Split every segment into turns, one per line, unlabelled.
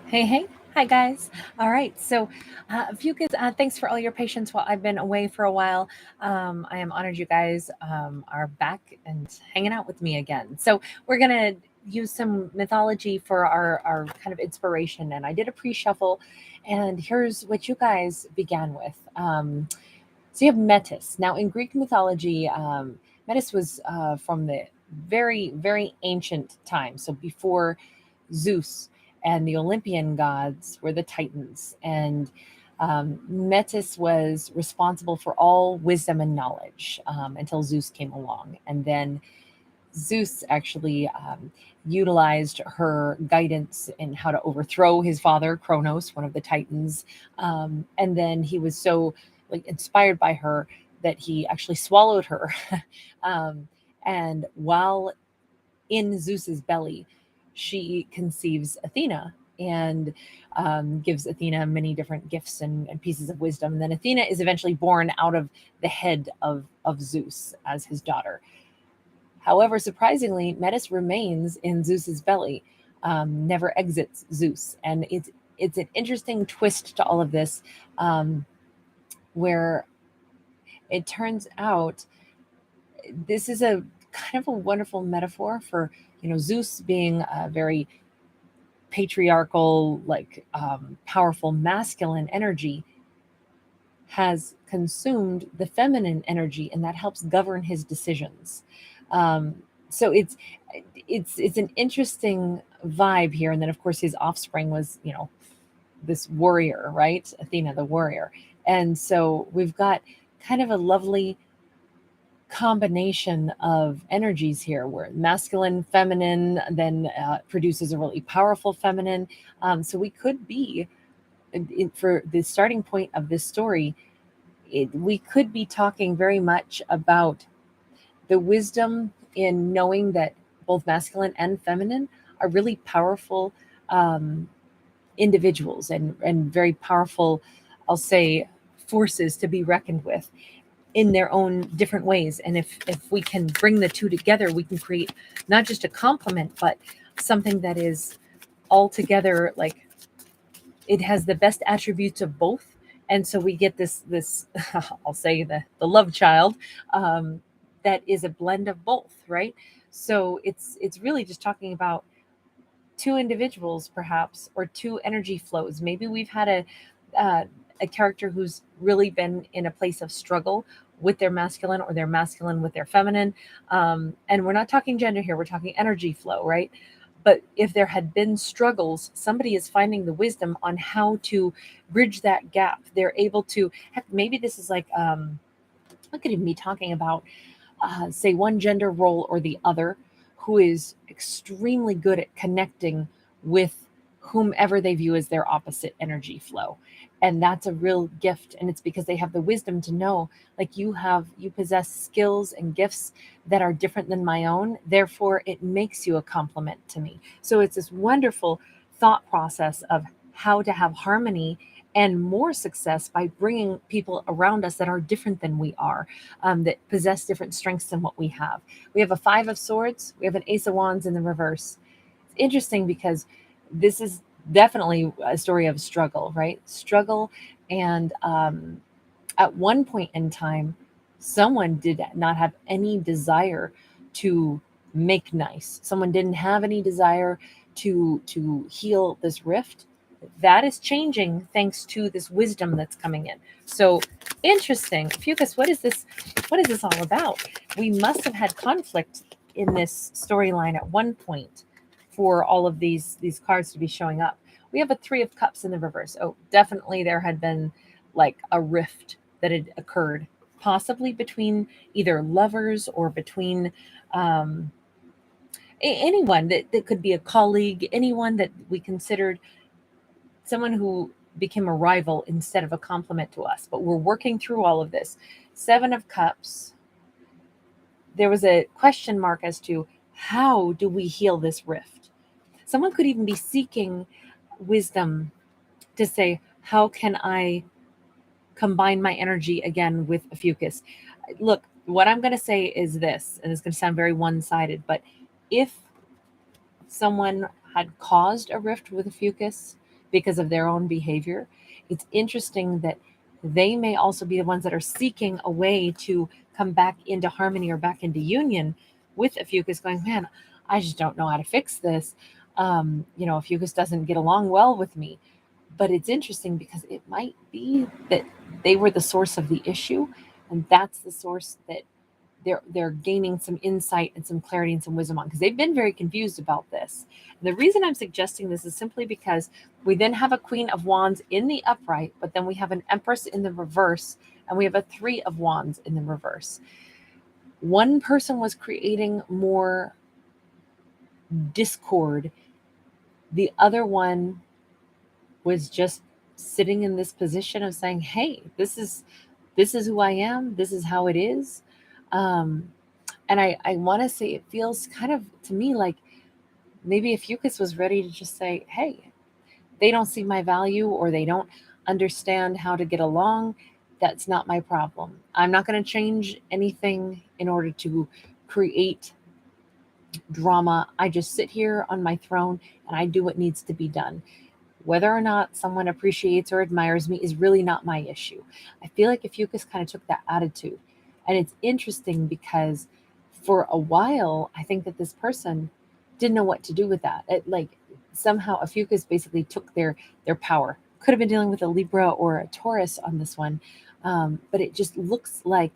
Hey. Hi, guys. All right. So, Ophiuchus, thanks for all your patience while I've been away for a while. I am honored you guys are back and hanging out with me again. So, we're going to use some mythology for our kind of inspiration. And I did a pre shuffle, and here's what you guys began with. So, you have Metis. Now, in Greek mythology, Metis was from the very ancient time. So, before Zeus and the Olympian gods were the Titans. And Metis was responsible for all wisdom and knowledge until Zeus came along. And then Zeus actually utilized her guidance in how to overthrow his father, Kronos, one of the Titans. And then he was so inspired by her that he actually swallowed her. um, and while in Zeus's belly, she conceives Athena and gives Athena many different gifts and pieces of wisdom. And then Athena is eventually born out of the head of Zeus as his daughter. However, surprisingly, Metis remains in Zeus's belly, never exits Zeus. And it's an interesting twist to all of this, where it turns out this is a kind of a wonderful metaphor for Zeus being a very patriarchal, powerful masculine energy, has consumed the feminine energy, and that helps govern his decisions. So it's an interesting vibe here. And then of course his offspring was this warrior, right? Athena, the warrior. And so we've got kind of a lovely combination of energies here where masculine, feminine, then produces a really powerful feminine. So we could be, for the starting point of this story, we could be talking very much about the wisdom in knowing that both masculine and feminine are really powerful individuals and very powerful, I'll say, forces to be reckoned with in their own different ways. And if we can bring the two together, we can create not just a complement, but something that is altogether like it has the best attributes of both. And so we get this I'll say the love child, that is a blend of both, right? So it's really just talking about two individuals, perhaps, or two energy flows. Maybe we've had a character who's really been in a place of struggle with their masculine, or their masculine with their feminine. And we're not talking gender here, we're talking energy flow, right? But if there had been struggles, somebody is finding the wisdom on how to bridge that gap. They're able to, heck, maybe this is like, I could even be talking about, say, one gender role or the other, who is extremely good at connecting with whomever they view as their opposite energy flow. And that's a real gift. And it's because they have the wisdom to know, like, you possess skills and gifts that are different than my own. Therefore, it makes you a complement to me. So it's this wonderful thought process of how to have harmony and more success by bringing people around us that are different than we are, that possess different strengths than what we have. We have a Five of Swords, we have an Ace of Wands in the reverse. It's interesting because this is definitely a story of struggle, right? Struggle. And at one point in time, someone did not have any desire to make nice. Someone didn't have any desire to heal this rift. That is changing thanks to this wisdom that's coming in. So interesting. Fucus, what is this? What is this all about? We must have had conflict in this storyline at one point for all of these cards to be showing up. We have a Three of Cups in the reverse. Oh, definitely there had been like a rift that had occurred, possibly between either lovers or between anyone that could be a colleague, anyone that we considered someone who became a rival instead of a complement to us. But we're working through all of this. Seven of Cups. There was a question mark as to how do we heal this rift? Someone could even be seeking wisdom to say, how can I combine my energy again with Ophiuchus? Look, what I'm going to say is this, and it's going to sound very one-sided, but if someone had caused a rift with Ophiuchus, because of their own behavior. It's interesting that they may also be the ones that are seeking a way to come back into harmony or back into union with Ophiuchus, going, man, I just don't know how to fix this. Ophiuchus doesn't get along well with me. But it's interesting because it might be that they were the source of the issue, and that's the source that they're gaining some insight and some clarity and some wisdom on, because they've been very confused about this. And the reason I'm suggesting this is simply because we then have a Queen of Wands in the upright, but then we have an Empress in the reverse, and we have a Three of Wands in the reverse. One person was creating more discord. The other one was just sitting in this position of saying, hey, this is who I am. This is how it is. And I want to say it feels kind of to me like maybe Ophiuchus was ready to just say, hey, they don't see my value or they don't understand how to get along. That's not my problem. I'm not going to change anything in order to create drama. I just sit here on my throne and I do what needs to be done. Whether or not someone appreciates or admires me is really not my issue. I feel like Ophiuchus kind of took that attitude. And it's interesting because for a while, I think that this person didn't know what to do with that. Somehow Ophiuchus basically took their power. Could have been dealing with a Libra or a Taurus on this one. But it just looks like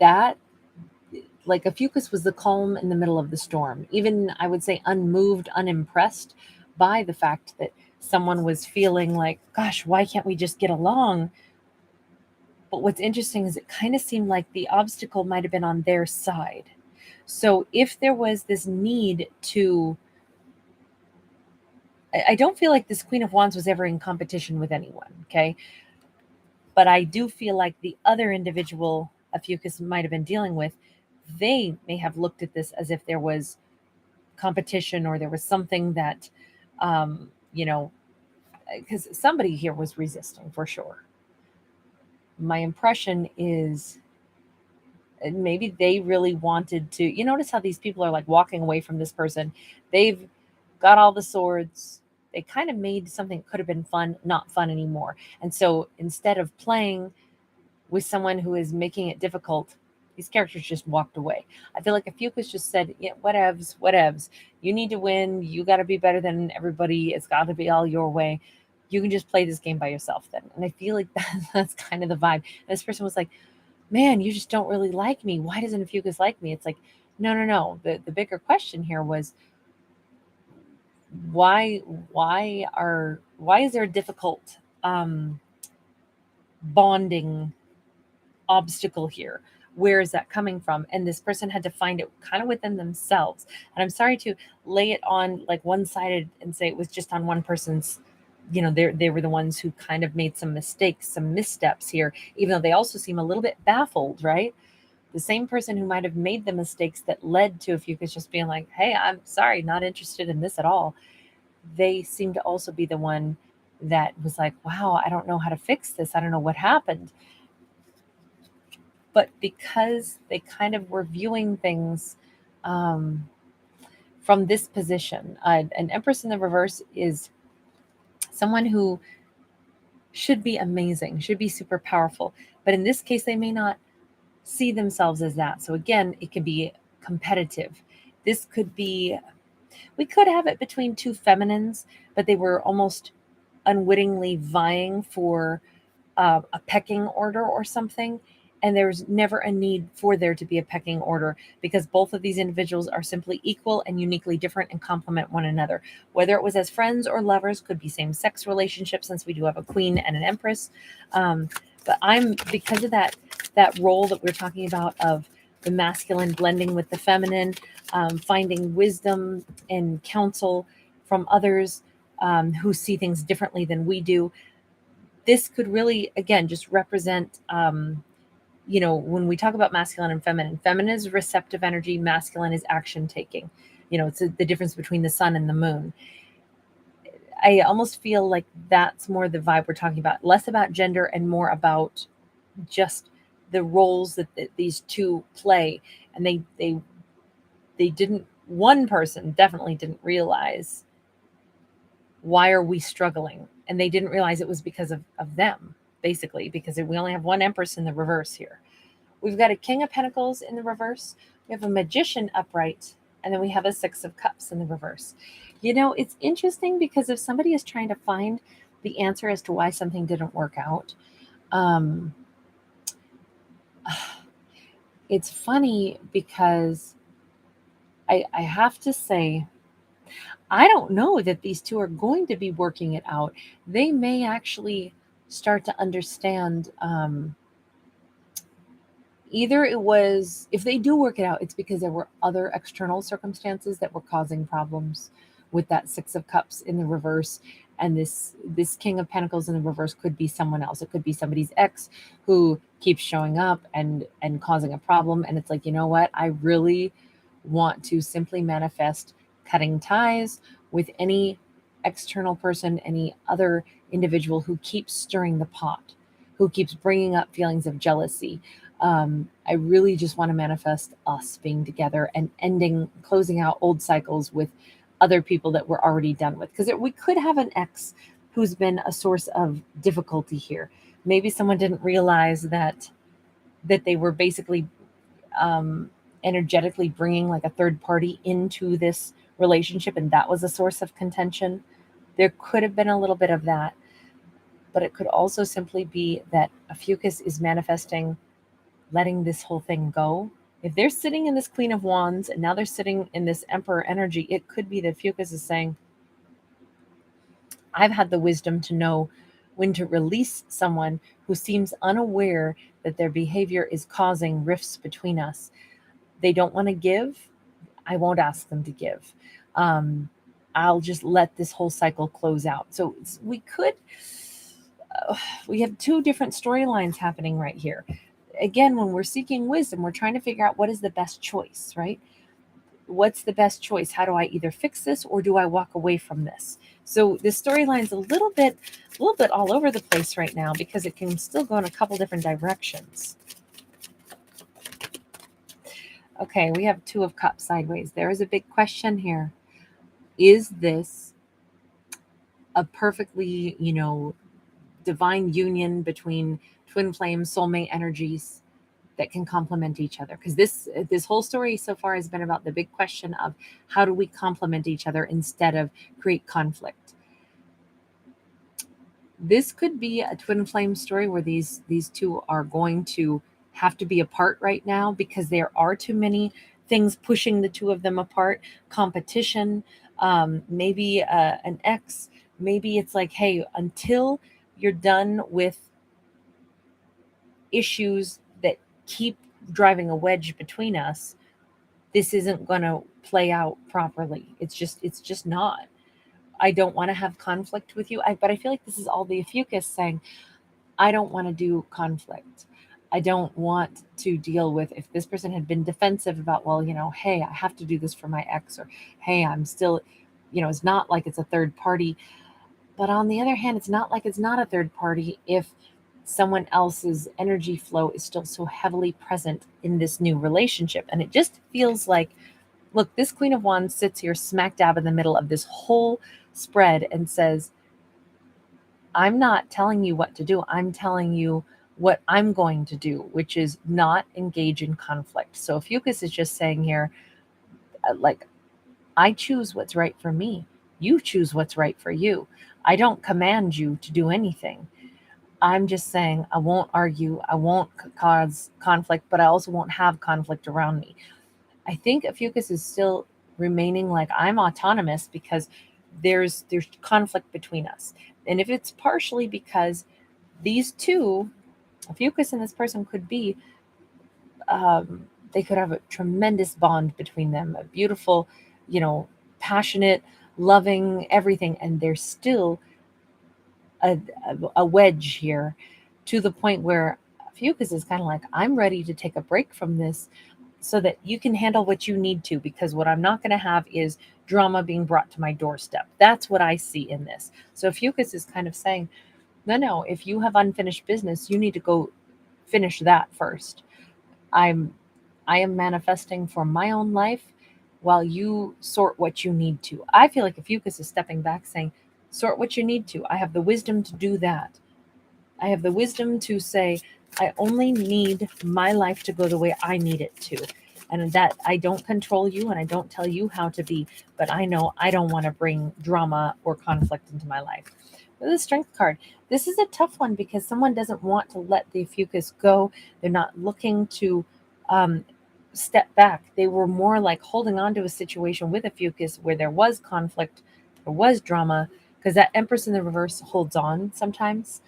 that, like Ophiuchus was the calm in the middle of the storm. Even, I would say, unmoved, unimpressed by the fact that someone was feeling like, gosh, why can't we just get along? But what's interesting is it kind of seemed like the obstacle might have been on their side. So if there was this need to, I don't feel like this Queen of Wands was ever in competition with anyone, okay? But I do feel like the other individual Ophiuchus might have been dealing with, they may have looked at this as if there was competition or there was something that, because somebody here was resisting for sure. My impression is maybe they really wanted to, you notice how these people are like walking away from this person. They've got all the swords. They kind of made something that could have been fun, not fun anymore. And so instead of playing with someone who is making it difficult, these characters just walked away. I feel like Ophiuchus just said, yeah, whatevs. You need to win. You got to be better than everybody. It's got to be all your way. You can just play this game by yourself then. And I feel like that's kind of the vibe. And this person was like, man, you just don't really like me. Why doesn't Ophiuchus like me? It's like, no. The bigger question here was, why is there a difficult bonding obstacle here? Where is that coming from? And this person had to find it kind of within themselves. And I'm sorry to lay it on like one-sided and say it was just on one person's, they were the ones who kind of made some mistakes, some missteps here, even though they also seem a little bit baffled, right? The same person who might have made the mistakes that led to Ophiuchus just being like, hey, I'm sorry, not interested in this at all. They seem to also be the one that was like, wow, I don't know how to fix this. I don't know what happened. But because they kind of were viewing things from this position, an Empress in the reverse is someone who should be amazing, should be super powerful. But in this case, they may not see themselves as that. So again, it could be competitive. This could be, we could have it between two feminines, but they were almost unwittingly vying for a pecking order or something. And there's never a need for there to be a pecking order because both of these individuals are simply equal and uniquely different and complement one another. Whether it was as friends or lovers, could be same-sex relationships since we do have a queen and an empress. But because of that role that we're talking about of the masculine blending with the feminine, finding wisdom and counsel from others who see things differently than we do. This could really, again, just represent, when we talk about masculine and feminine is receptive energy, masculine is action taking. It's the difference between the sun and the moon. I almost feel like that's more the vibe we're talking about, less about gender and more about just the roles that these two play. And they didn't, one person definitely didn't realize Why are we struggling? And they didn't realize it was because of them, basically, because we only have one Empress in the reverse here. We've got a King of Pentacles in the reverse. We have a Magician upright. And then we have a Six of Cups in the reverse. You know, it's interesting because if somebody is trying to find the answer as to why something didn't work out, it's funny because I have to say, I don't know that these two are going to be working it out. They may actually start to understand. Either it was, if they do work it out, it's because there were other external circumstances that were causing problems with that Six of Cups in the reverse. And this King of Pentacles in the reverse could be someone else. It could be somebody's ex who keeps showing up and causing a problem. And it's like, you know what? I really want to simply manifest cutting ties with any external person, any other individual who keeps stirring the pot, who keeps bringing up feelings of jealousy. I really just want to manifest us being together and closing out old cycles with other people that we're already done with. Because we could have an ex who's been a source of difficulty here. Maybe someone didn't realize that they were basically energetically bringing like a third party into this relationship, and that was a source of contention. There could have been a little bit of that, but it could also simply be that Ophiuchus is manifesting letting this whole thing go. If they're sitting in this Queen of Wands and now they're sitting in this Emperor energy, it could be that Ophiuchus is saying, I've had the wisdom to know when to release someone who seems unaware that their behavior is causing rifts between us. They don't want to give. I won't ask them to give. I'll just let this whole cycle close out. So we have two different storylines happening right here. Again, when we're seeking wisdom, we're trying to figure out what is the best choice, right? What's the best choice? How do I either fix this or do I walk away from this? So the storyline's a little bit all over the place right now because it can still go in a couple different directions. Okay, we have Two of Cups sideways. There is a big question here. Is this a perfectly, divine union between twin flame soulmate energies that can complement each other? Because this whole story so far has been about the big question of how do we complement each other instead of create conflict. This could be a twin flame story where these two are going to have to be apart right now because there are too many things pushing the two of them apart. Competition, maybe an ex, maybe it's like, hey, until you're done with issues that keep driving a wedge between us, this isn't going to play out properly. It's just not. I don't want to have conflict with you. But I feel like this is all the Ophiuchus saying, I don't want to do conflict. I don't want to deal with if this person had been defensive about, well, hey, I have to do this for my ex, or hey, I'm still, it's not like it's a third party. But on the other hand, it's not like it's not a third party if someone else's energy flow is still so heavily present in this new relationship. And it just feels like, look, this Queen of Wands sits here smack dab in the middle of this whole spread and says, I'm not telling you what to do. I'm telling you what I'm going to do, which is not engage in conflict. So Ophiuchus is just saying here, like, I choose what's right for me. You choose what's right for you. I don't command you to do anything. I'm just saying I won't argue. I won't cause conflict, but I also won't have conflict around me. I think Ophiuchus is still remaining like, I'm autonomous because there's conflict between us. And if it's partially because these two, Ophiuchus and this person, could be, they could have a tremendous bond between them, a beautiful, passionate, loving, everything. And there's still a wedge here to the point where Ophiuchus is kind of like, I'm ready to take a break from this so that you can handle what you need to, because what I'm not going to have is drama being brought to my doorstep. That's what I see in this. So Ophiuchus is kind of saying, no, if you have unfinished business, you need to go finish that first. I am manifesting for my own life while you sort what you need to. I feel like Ophiuchus is stepping back saying, Sort what you need to. I have the wisdom to do that. I have the wisdom to say, I only need my life to go the way I need it to. And that I don't control you and I don't tell you how to be, but I know I don't want to bring drama or conflict into my life. With the Strength card, this is a tough one because someone doesn't want to let the Ophiuchus go. They're not looking to step back. They were more like holding on to a situation with Ophiuchus where there was conflict, there was drama, because that Empress in the reverse holds on sometimes.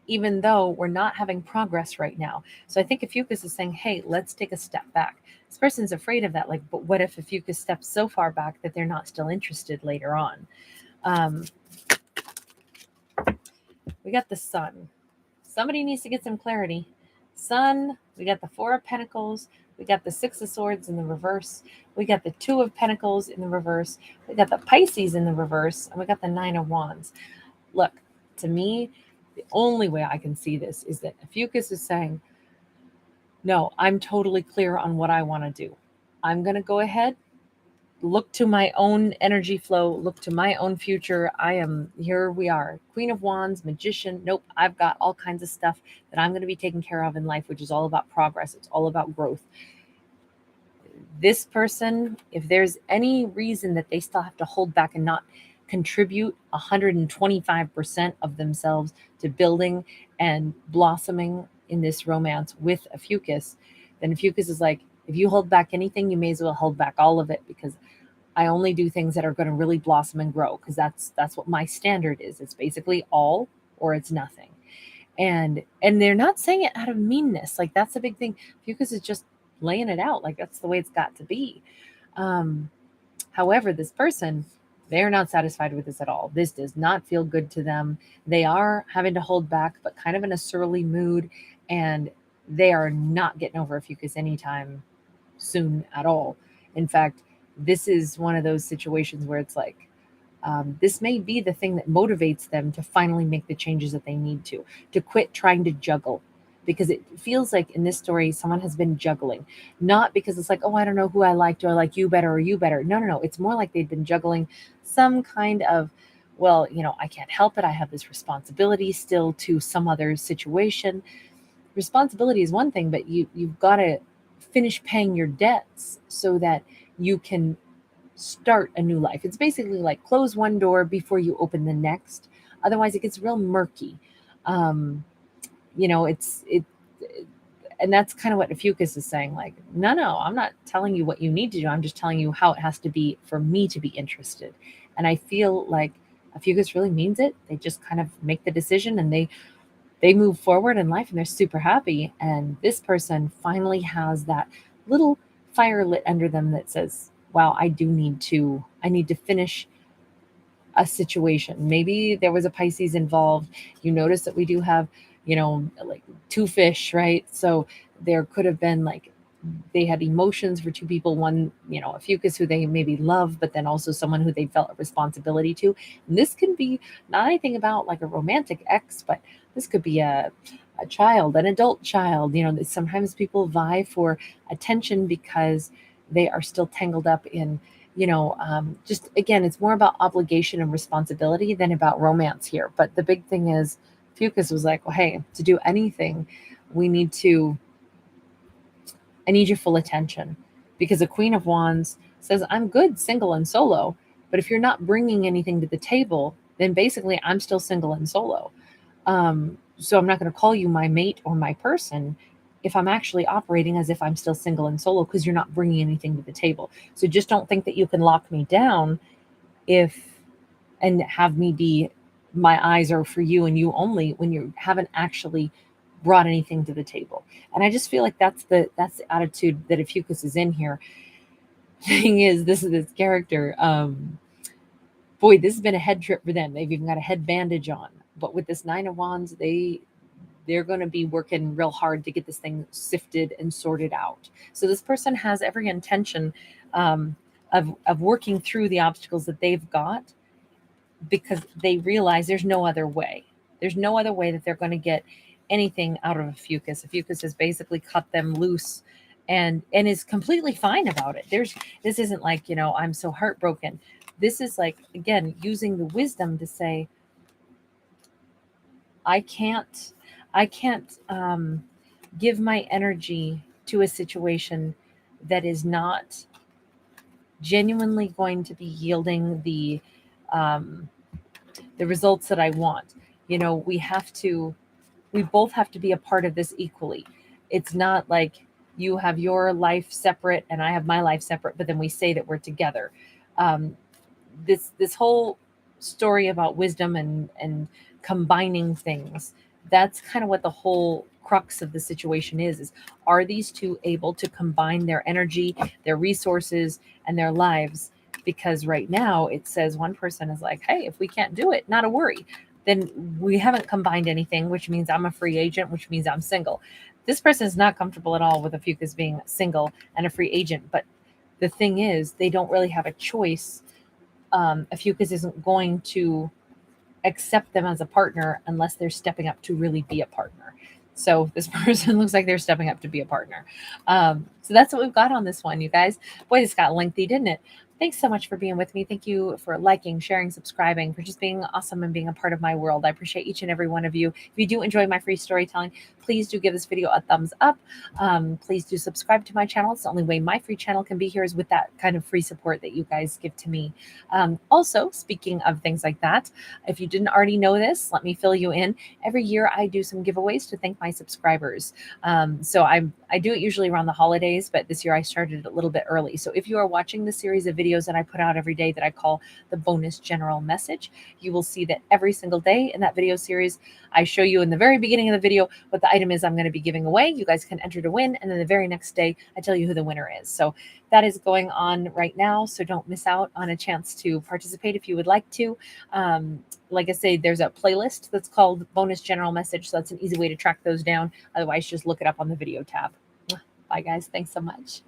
Even though we're not having progress right now. So I think Ophiuchus is saying, hey, let's take a step back. This person's afraid of that. Like, but what if Ophiuchus steps so far back that they're not still interested later on? We got the Sun. Somebody needs to get some clarity. Sun, we got the Four of Pentacles. We got the Six of Swords in the reverse. We got the Two of Pentacles in the reverse. We got the Pisces in the reverse. And we got the Nine of Wands. Look, to me, the only way I can see this is that Ophiuchus is saying, no, I'm totally clear on what I want to do. I'm going to go ahead, look to my own energy flow, look to my own future. Here we are, Queen of Wands, Magician. Nope, I've got all kinds of stuff that I'm going to be taking care of in life, which is all about progress. It's all about growth. This person, if there's any reason that they still have to hold back and not contribute 125% of themselves to building and blossoming in this romance with Ophiuchus, then Ophiuchus is like, if you hold back anything, you may as well hold back all of it, because I only do things that are going to really blossom and grow, because that's what my standard is. It's basically all or it's nothing. And they're not saying it out of meanness. Like, that's the big thing. Ophiuchus is just laying it out. Like, that's the way it's got to be. However, this person, they're not satisfied with this at all. This does not feel good to them. They are having to hold back, but kind of in a surly mood, and they are not getting over Ophiuchus anytime soon at all. In fact, this is one of those situations where it's like, this may be the thing that motivates them to finally make the changes that they need to quit trying to juggle. Because it feels like in this story, someone has been juggling, not because it's like, oh, I don't know who I like. Do I like you better or you better? No. It's more like they've been juggling some kind of, well, I can't help it. I have this responsibility still to some other situation. Responsibility is one thing, but you've got to finish paying your debts so that you can start a new life. It's basically like close one door before you open the next. Otherwise, it gets real murky. And that's kind of what Ophiuchus is saying. Like, no, I'm not telling you what you need to do. I'm just telling you how it has to be for me to be interested. And I feel like Ophiuchus really means it. They just kind of make the decision and they move forward in life and they're super happy. And this person finally has that little fire lit under them that says, wow, I need to finish a situation. Maybe there was a Pisces involved. You notice that we do have, like two fish, right? So there could have been like, they had emotions for two people, one, Ophiuchus, who they maybe love, but then also someone who they felt a responsibility to. And this can be not anything about like a romantic ex, but this could be a child, an adult child. Sometimes people vie for attention because they are still tangled up in, just again, it's more about obligation and responsibility than about romance here. But the big thing is, Ophiuchus was like, well, hey, to do anything, I need your full attention, because a Queen of Wands says, I'm good single and solo, but if you're not bringing anything to the table, then basically I'm still single and solo. So I'm not going to call you my mate or my person if I'm actually operating as if I'm still single and solo, because you're not bringing anything to the table. So just don't think that you can lock me down and have me be, my eyes are for you and you only, when you haven't actually brought anything to the table. And I just feel like that's the attitude that Ophiuchus is in here. Thing is, this is this character. Boy, this has been a head trip for them. They've even got a head bandage on. But with this Nine of Wands, they're going to be working real hard to get this thing sifted and sorted out. So this person has every intention of working through the obstacles that they've got, because they realize there's no other way. There's no other way that they're going to get anything out of Ophiuchus. Ophiuchus has basically cut them loose and is completely fine about it. This isn't like, I'm so heartbroken. this is like, again, using the wisdom to say, I can't give my energy to a situation that is not genuinely going to be yielding the results that I want. You know, we both have to be a part of this equally. It's not like you have your life separate and I have my life separate, but then we say that we're together. This whole story about wisdom and combining things, that's kind of what the whole crux of the situation is are these two able to combine their energy, their resources, and their lives? Because right now it says one person is like, hey, if we can't do it, not a worry, then we haven't combined anything, which means I'm a free agent, which means I'm single. This person is not comfortable at all with Ophiuchus being single and a free agent, but the thing is, they don't really have a choice. Ophiuchus isn't going to accept them as a partner unless they're stepping up to really be a partner. So this person looks like they're stepping up to be a partner. So that's what we've got on this one, you guys. Boy, this got lengthy, didn't it? Thanks so much for being with me. Thank you for liking, sharing, subscribing, for just being awesome and being a part of my world. I appreciate each and every one of you. If you do enjoy my free storytelling, please do give this video a thumbs up. Please do subscribe to my channel. It's the only way my free channel can be here is with that kind of free support that you guys give to me. Also, speaking of things like that, if you didn't already know this, let me fill you in. Every year I do some giveaways to thank my subscribers. So I do it usually around the holidays, but this year I started a little bit early. So if you are watching the series of videos that I put out every day that I call the bonus general message, you will see that every single day in that video series, I show you in the very beginning of the video what the item is I'm going to be giving away. You guys can enter to win. And then the very next day, I tell you who the winner is. So that is going on right now. So don't miss out on a chance to participate if you would like to. Like I say, there's a playlist that's called bonus general message. So that's an easy way to track those down. Otherwise, just look it up on the video tab. Bye guys. Thanks so much.